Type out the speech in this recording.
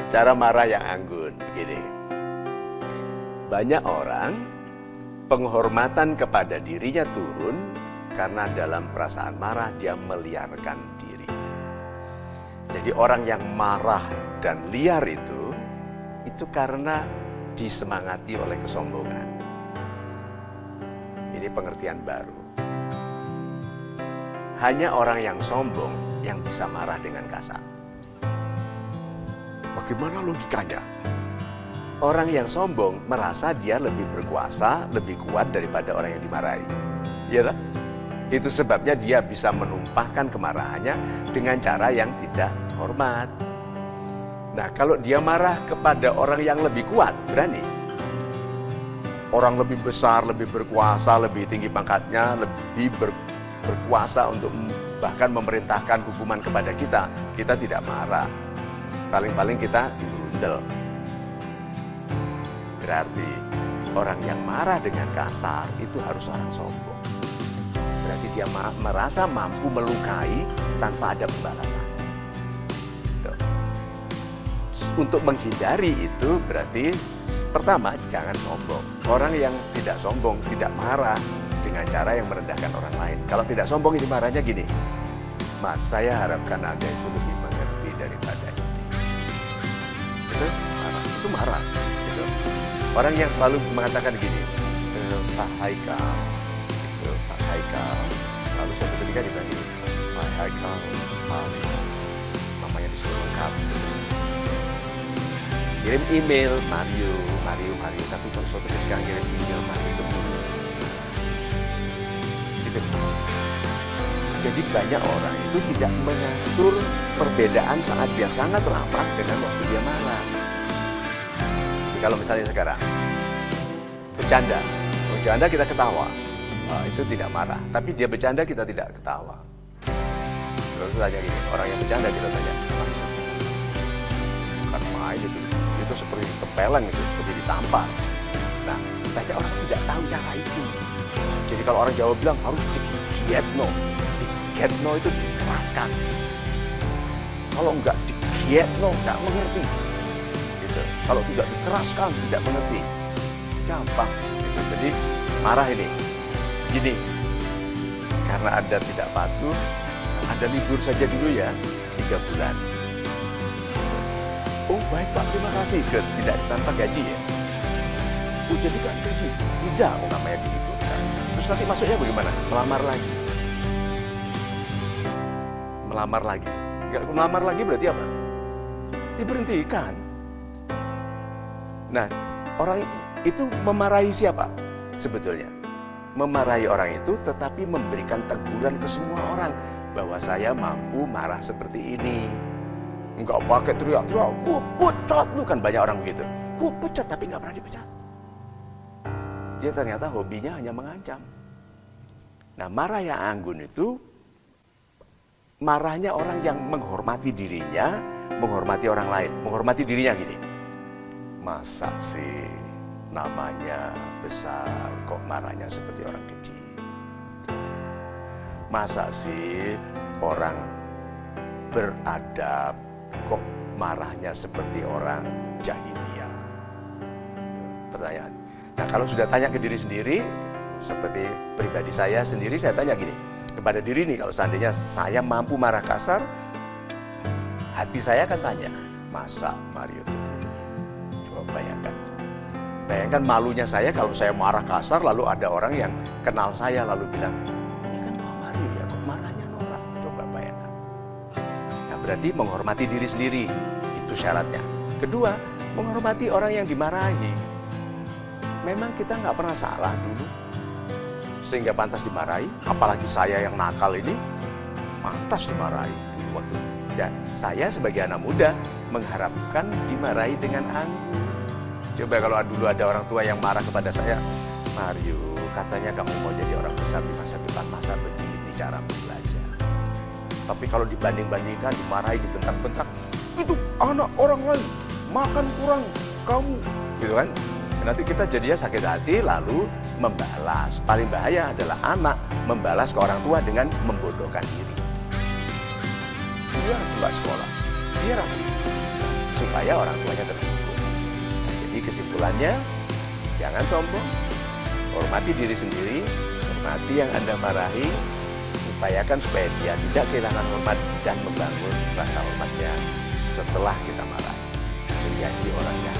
Cara marah yang anggun, begini. Banyak orang penghormatan kepada dirinya turun karena dalam perasaan marah dia meliarkan diri. Jadi orang yang marah dan liar itu karena disemangati oleh kesombongan. Ini pengertian baru. Hanya orang yang sombong yang bisa marah dengan kasar. Bagaimana logikanya? Orang yang sombong merasa dia lebih berkuasa, lebih kuat daripada orang yang dimarahi. Iya tak? Itu sebabnya dia bisa menumpahkan kemarahannya dengan cara yang tidak hormat. Nah, kalau dia marah kepada orang yang lebih kuat, berani. Orang lebih besar, lebih berkuasa, lebih tinggi pangkatnya, lebih berkuasa untuk bahkan memerintahkan hukuman kepada kita. Kita tidak marah. Paling-paling kita dirundel. Berarti orang yang marah dengan kasar itu harus orang sombong. Berarti dia merasa mampu melukai tanpa ada pembalasan. Tuh. Untuk menghindari itu berarti pertama jangan sombong. Orang yang tidak sombong tidak marah dengan cara yang merendahkan orang lain. Kalau tidak sombong ini marahnya gini. Mas, saya harapkan Anda itu lebih mengerti daripada ini. Itu marah. Itu marah. Gitu. Orang yang selalu mengatakan gini, Pak Haikal, gitu, Pak Haikal. Lalu suatu ketika dipanggil, Pak Haikal, namanya disebut lengkap. Kirim email, Mario. Tapi kalau suatu ketika kirim email, Mario itu gitu. Jadi banyak orang itu tidak mengatur perbedaan saat dia sangat ramah dengan waktu dia marah. Jadi kalau misalnya sekarang bercanda kita ketawa, itu tidak marah. Tapi dia bercanda kita tidak ketawa. Terus tanya gini, orang yang bercanda kita tanya langsung, bukan main itu seperti tempelan, itu seperti ditampar. Nah, banyak orang tidak tahu cara itu. Jadi kalau orang Jawa bilang harus digietno. Digietno itu dikeraskan. Kalau enggak digietno, enggak mengerti. Gitu. Kalau tidak dikeraskan, tidak mengerti. Gampang. Gitu. Jadi marah ini. Gini, karena Anda tidak patuh, Anda libur saja dulu ya, 3 bulan. Oh baik Pak, terima kasih. Tidak tanpa gaji ya. Oh jadi kan gaji? Tidak, namanya diliburkan. Terus nanti masuknya bagaimana? Melamar lagi. Melamar lagi berarti apa? Diberhentikan. Nah, orang itu memarahi siapa sebetulnya? Memarahi orang itu tetapi memberikan teguran ke semua orang bahwa saya mampu marah seperti ini. Enggak pakai teriak-teriak, gua pecat lu, kan banyak orang begitu. Gua pecat tapi nggak pernah dipecat. Dia ternyata hobinya hanya mengancam. Nah, marah yang anggun itu marahnya orang yang menghormati dirinya, menghormati orang lain. Menghormati dirinya gini. Masa sih namanya besar kok marahnya seperti orang kecil? Masa sih orang beradab kok marahnya seperti orang jahiliyah? Pertanyaan. Nah, kalau sudah tanya ke diri sendiri, seperti pribadi saya sendiri, saya tanya gini kepada diri nih, kalau seandainya saya mampu marah kasar, hati saya akan tanya, masa Mario itu begini? Coba bayangkan malunya saya kalau saya marah kasar, lalu ada orang yang kenal saya lalu bilang, ini kan Pak Mario ya, kok marahnya norak? Coba bayangkan. Nah, berarti menghormati diri sendiri, itu syaratnya. Kedua, menghormati orang yang dimarahi. Memang kita nggak pernah salah dulu, sehingga pantas dimarahi. Apalagi saya yang nakal ini, pantas dimarahi dulu waktu. Dan saya sebagai anak muda mengharapkan dimarahi dengan anggun. Coba kalau dulu ada orang tua yang marah kepada saya, Mario, katanya kamu mau jadi orang besar di masa depan, masa begini cara belajar. Tapi kalau dibanding-bandingkan, dimarahi, dibentak-bentak, itu anak orang lain, makan kurang kamu, gitu kan? Nanti kita jadinya sakit hati lalu membalas. Paling bahaya adalah anak membalas ke orang tua dengan membodohkan diri. Dia nggak sekolah, dia supaya orang tuanya terhibur. Jadi kesimpulannya, jangan sombong, hormati diri sendiri, hormati yang Anda marahi, upayakan supaya dia tidak kehilangan hormat dan membangun rasa hormatnya setelah kita marah menjadi orang yang